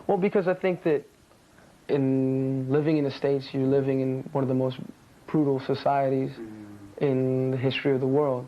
Well, because I think that in living in the States, you're living in one of the most brutal societies in the history of the world.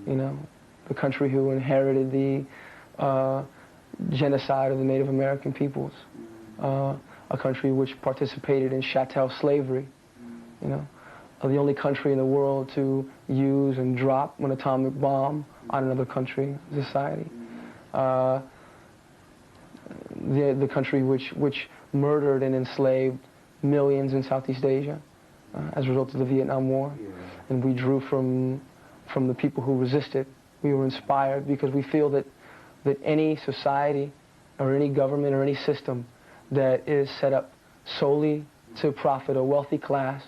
You know, the country who inherited the genocide of the Native American peoples, a country which participated in chattel slavery, you know, the only country in the world to use and drop an atomic bomb on another country, society. The country which murdered and enslaved millions in Southeast Asia as a result of the Vietnam War. And we drew from the people who resisted. We were inspired because we feel that any society or any government or any system that is set up solely to profit a wealthy class,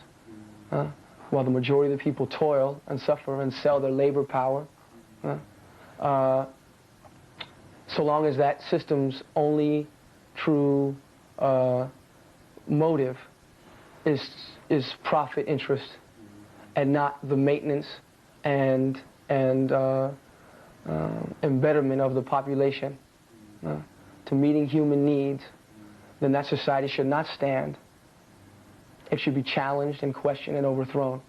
while the majority of the people toil and suffer and sell their labor power, so long as that system's only true motive is profit interest and not the maintenance and embetterment of the population to meeting human needs, then that society should not stand. It should be challenged and questioned and overthrown.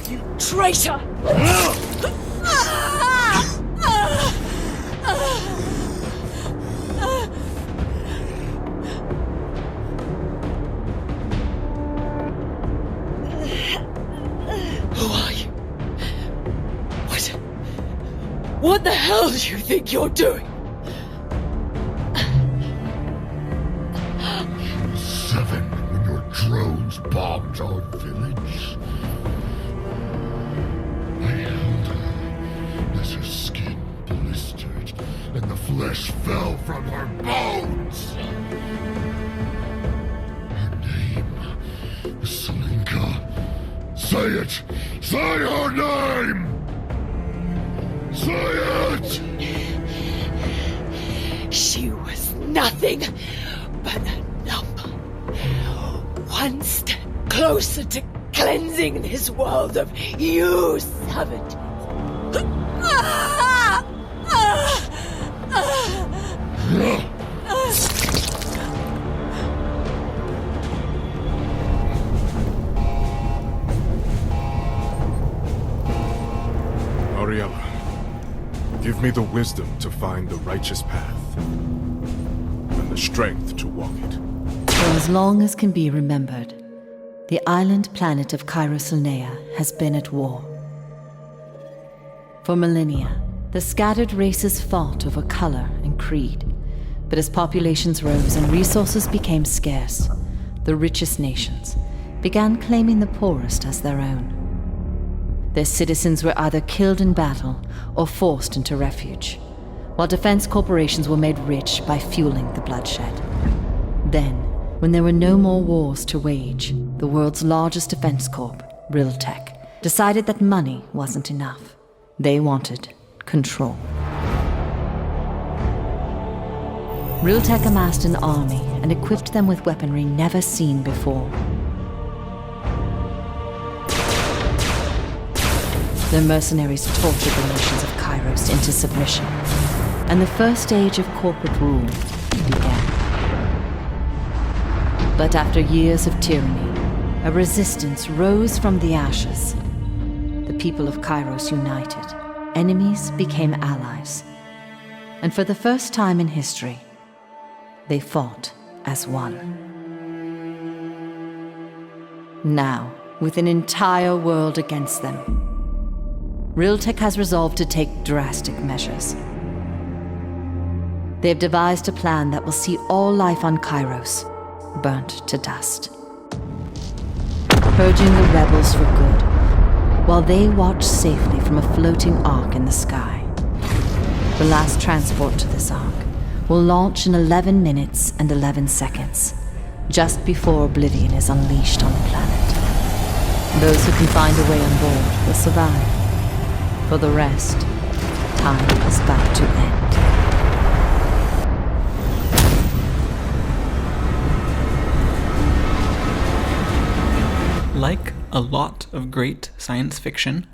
You traitor! Who are you? What the hell do you think you're doing? 7 when your drones bombed our village. I held her as her skin blistered and the flesh fell from her bones. Her name was Selinka. Say it! Say her name! Say it! She was nothing but a number. One step closer to cleansing this world of you savages. Ariella, give me the wisdom to find the righteous path, and the strength to walk it. For as long as can be remembered, the island planet of Kairos has been at war. For millennia, the scattered races fought over color and creed. But as populations rose and resources became scarce, the richest nations began claiming the poorest as their own. Their citizens were either killed in battle or forced into refuge, while defense corporations were made rich by fueling the bloodshed. Then, when there were no more wars to wage, the world's largest defense corp, Realtek, decided that money wasn't enough. They wanted control. Realtek amassed an army and equipped them with weaponry never seen before. Their mercenaries tortured the nations of Kairos into submission, and the first stage of corporate rule began. But after years of tyranny, a resistance rose from the ashes. The people of Kairos united. Enemies became allies. And for the first time in history, they fought as one. Now, with an entire world against them, Realtek has resolved to take drastic measures. They have devised a plan that will see all life on Kairos burnt to dust, purging the rebels for good, while they watch safely from a floating ark in the sky. The last transport to this ark will launch in 11 minutes and 11 seconds, just before oblivion is unleashed on the planet. Those who can find a way on board will survive. For the rest, time is about to end. Like a lot of great science fiction,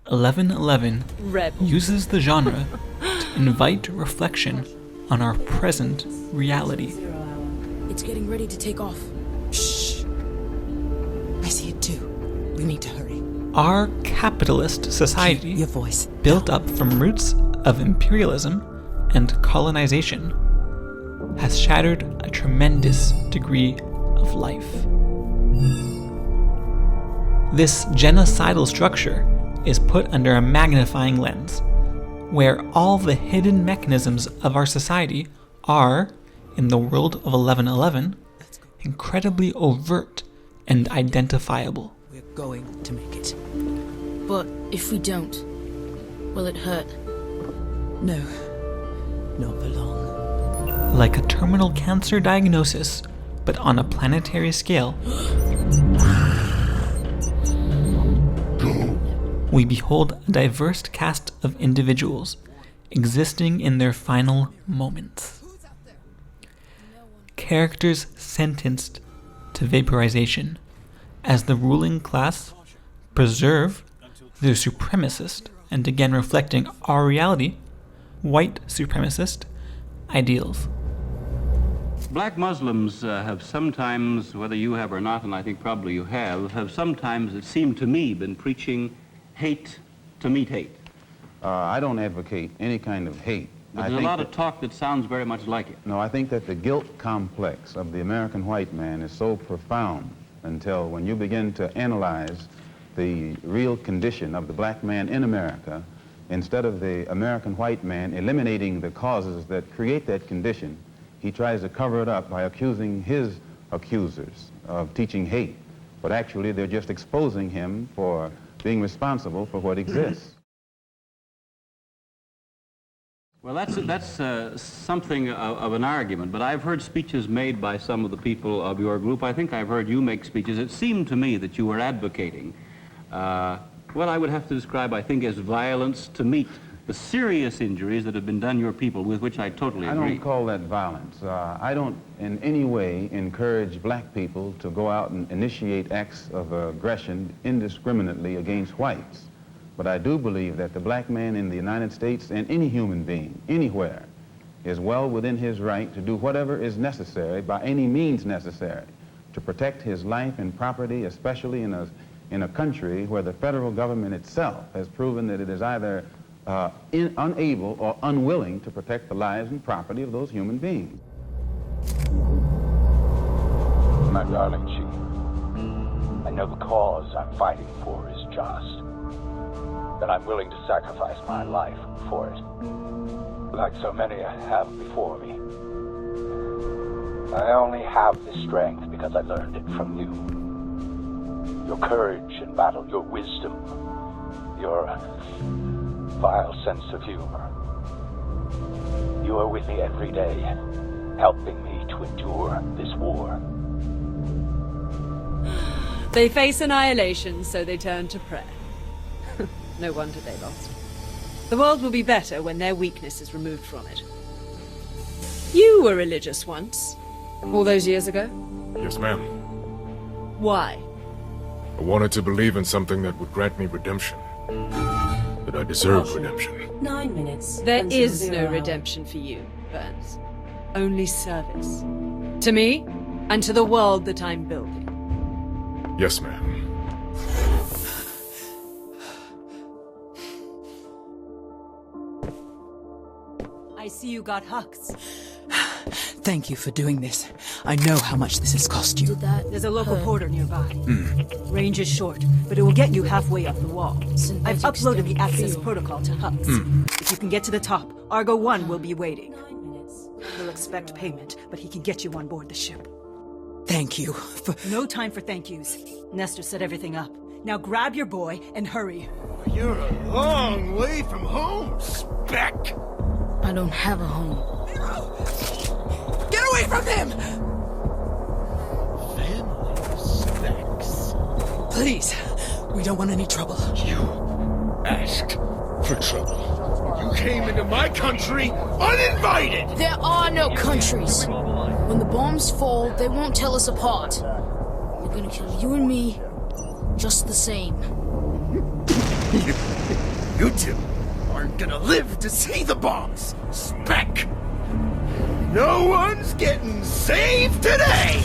1111 uses the genre to invite reflection on our present reality. It's getting ready to take off. Shh. I see it too. We need to hurry. Our capitalist society, Your voice. built up from roots of imperialism and colonization, has shattered a tremendous degree of life. This genocidal structure is put under a magnifying lens, where all the hidden mechanisms of our society are, in the world of 1111, incredibly overt and identifiable. We're going to make it. But if we don't, will it hurt? No. Not for long. Like a terminal cancer diagnosis, but on a planetary scale, we behold a diverse cast of individuals existing in their final moments. Characters sentenced to vaporization as the ruling class preserve their supremacist, and again reflecting our reality, white supremacist ideals. Black Muslims have sometimes, whether you have or not, and I think probably you have sometimes, it seemed to me, been preaching hate to meet hate. I don't advocate any kind of hate. But there's a lot of talk that sounds very much like it. No, I think that the guilt complex of the American white man is so profound until when you begin to analyze the real condition of the black man in America, instead of the American white man eliminating the causes that create that condition, he tries to cover it up by accusing his accusers of teaching hate. But actually, they're just exposing him for being responsible for what exists. Well, that's something of an argument, but I've heard speeches made by some of the people of your group. I think I've heard you make speeches. It seemed to me that you were advocating what I would have to describe, I think, as violence to meet the serious injuries that have been done your people, with which I totally agree. I don't call that violence. I don't in any way encourage black people to go out and initiate acts of aggression indiscriminately against whites. But I do believe that the black man in the United States and any human being, anywhere, is well within his right to do whatever is necessary, by any means necessary, to protect his life and property, especially in a country where the federal government itself has proven that it is either unable or unwilling to protect the lives and property of those human beings. My darling chief, I know the cause I'm fighting for is just, that I'm willing to sacrifice my life for it, like so many I have before me. I only have this strength because I learned it from you. Your courage in battle, your wisdom, your vile sense of humor. You are with me every day, helping me to endure this war. They face annihilation, so they turn to prayer. No wonder they lost. The world will be better when their weakness is removed from it. You were religious once, all those years ago. Yes, ma'am. Why? I wanted to believe in something that would grant me redemption. That I deserved redemption. 9 minutes. There is no redemption for you, Burns. Only service. To me, and to the world that I'm building. Yes, ma'am. I see you got Hux. Thank you for doing this. I know how much this has cost you. There's a local porter nearby. Range is short, but it will get you halfway up the wall. I've uploaded the access protocol to Hux. If you can get to the top, Argo 1 will be waiting. He'll expect payment, but he can get you on board the ship. Thank you for... No time for thank yous. Nestor set everything up. Now grab your boy and hurry. You're a long way from home, Speck! I don't have a home. Get away from him! Family Specs. Please, we don't want any trouble. You asked for trouble. You came into my country uninvited! There are no countries. When the bombs fall, they won't tell us apart. They're gonna kill you and me just the same. You two aren't gonna live to see the bombs, Speck! No one's getting saved today!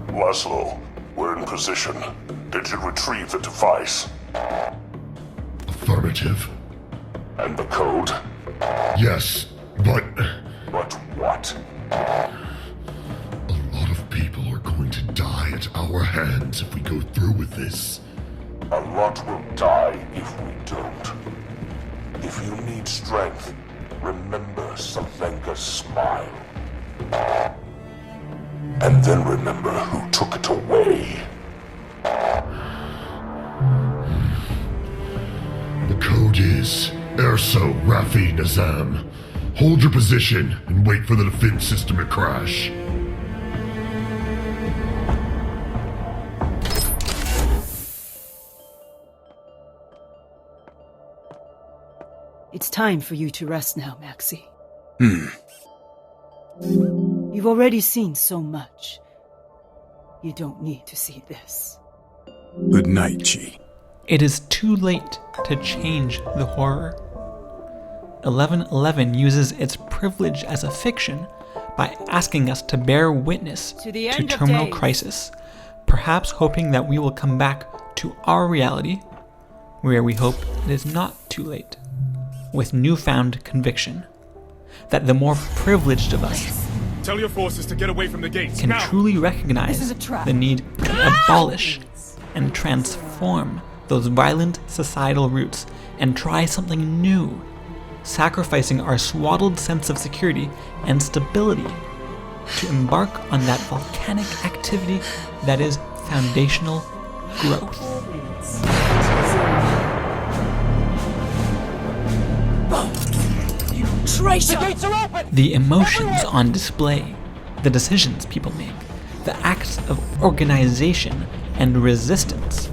Laszlo, we're in position. Did you retrieve the device? Affirmative. And the code? Yes, but... But what? A lot of people are going to die at our hands if we go through with this. A lot will die if we don't. If you need strength, remember Savenka's smile. And then remember who took it away. The code is Erso Rafi Nazam. Hold your position and wait for the defense system to crash. It's time for you to rest now, Maxie. You've already seen so much. You don't need to see this. Good night, Chi. It is too late to change the horror. 1111 uses its privilege as a fiction by asking us to bear witness To the to end of terminal days. crisis, perhaps hoping that we will come back to our reality, where we hope it is not too late, with newfound conviction that the more privileged of us Tell your forces to get away from the gates, can now! truly recognize This is a trap. the need to abolish and transform those violent societal roots and try something new, sacrificing our swaddled sense of security and stability to embark on that volcanic activity that is foundational growth. Traitor! The emotions on display, the decisions people make, the acts of organization and resistance.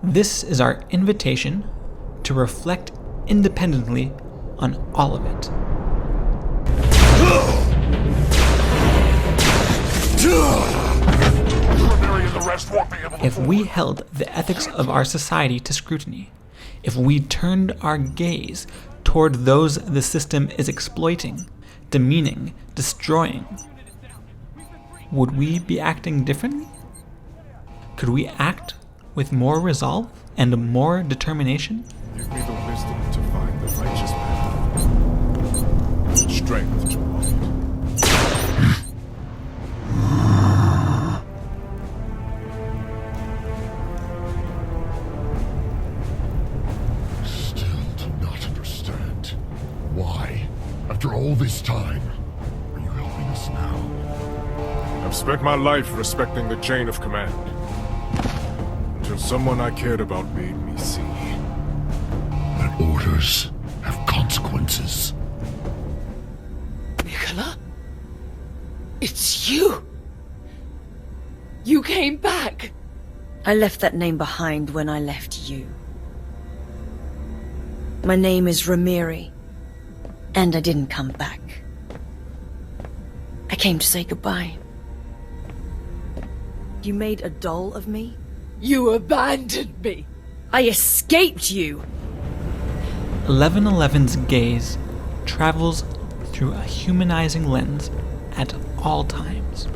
This is our invitation to reflect independently on all of it. If we held the ethics of our society to scrutiny, if we turned our gaze toward those the system is exploiting, demeaning, destroying, would we be acting differently? Could we act with more resolve and more determination? Give me the wisdom to find the righteous path. Strength to walk it. Still do not understand. Why, after all this time, are you helping us now? I've spent my life respecting the chain of command. Until someone I cared about made me see. That orders have consequences. Nicola? It's you! You came back! I left that name behind when I left you. My name is Ramiri, and I didn't come back. I came to say goodbye. You made a doll of me? You abandoned me! I escaped you! 1111's gaze travels through a humanizing lens at all times.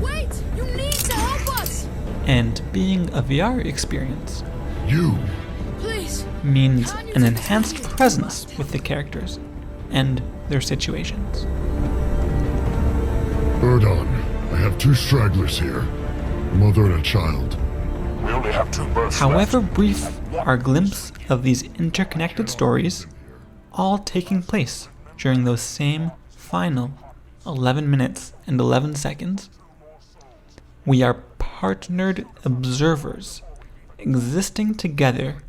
Wait! You need to help us! And being a VR experience You! Please! means an enhanced presence with the characters and their situations. Erdon, I have 2 stragglers here. A mother and a child. We only have 2 births However left. brief our glimpse of these interconnected stories, all taking place during those same final 11 minutes and 11 seconds, we are partnered observers existing together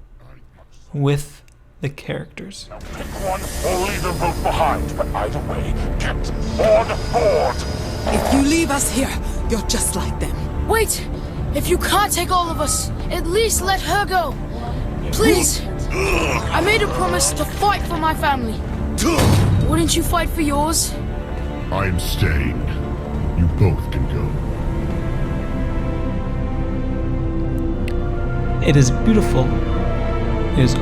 with the characters. Pick one or leave them both behind, but either way, get on board! If you leave us here, you're just like them. Wait! If you can't take all of us, at least let her go. Please! I made a promise to fight for my family. Wouldn't you fight for yours? I am staying. You both can go. It is beautiful. It is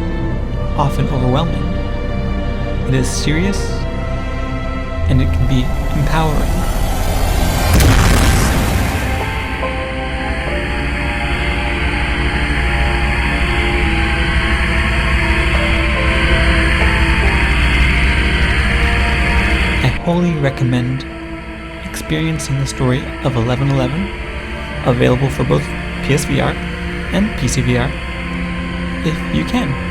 often overwhelming. It is serious, and it can be empowering. I wholly recommend experiencing the story of 1111, available for both PSVR and PCVR, if you can.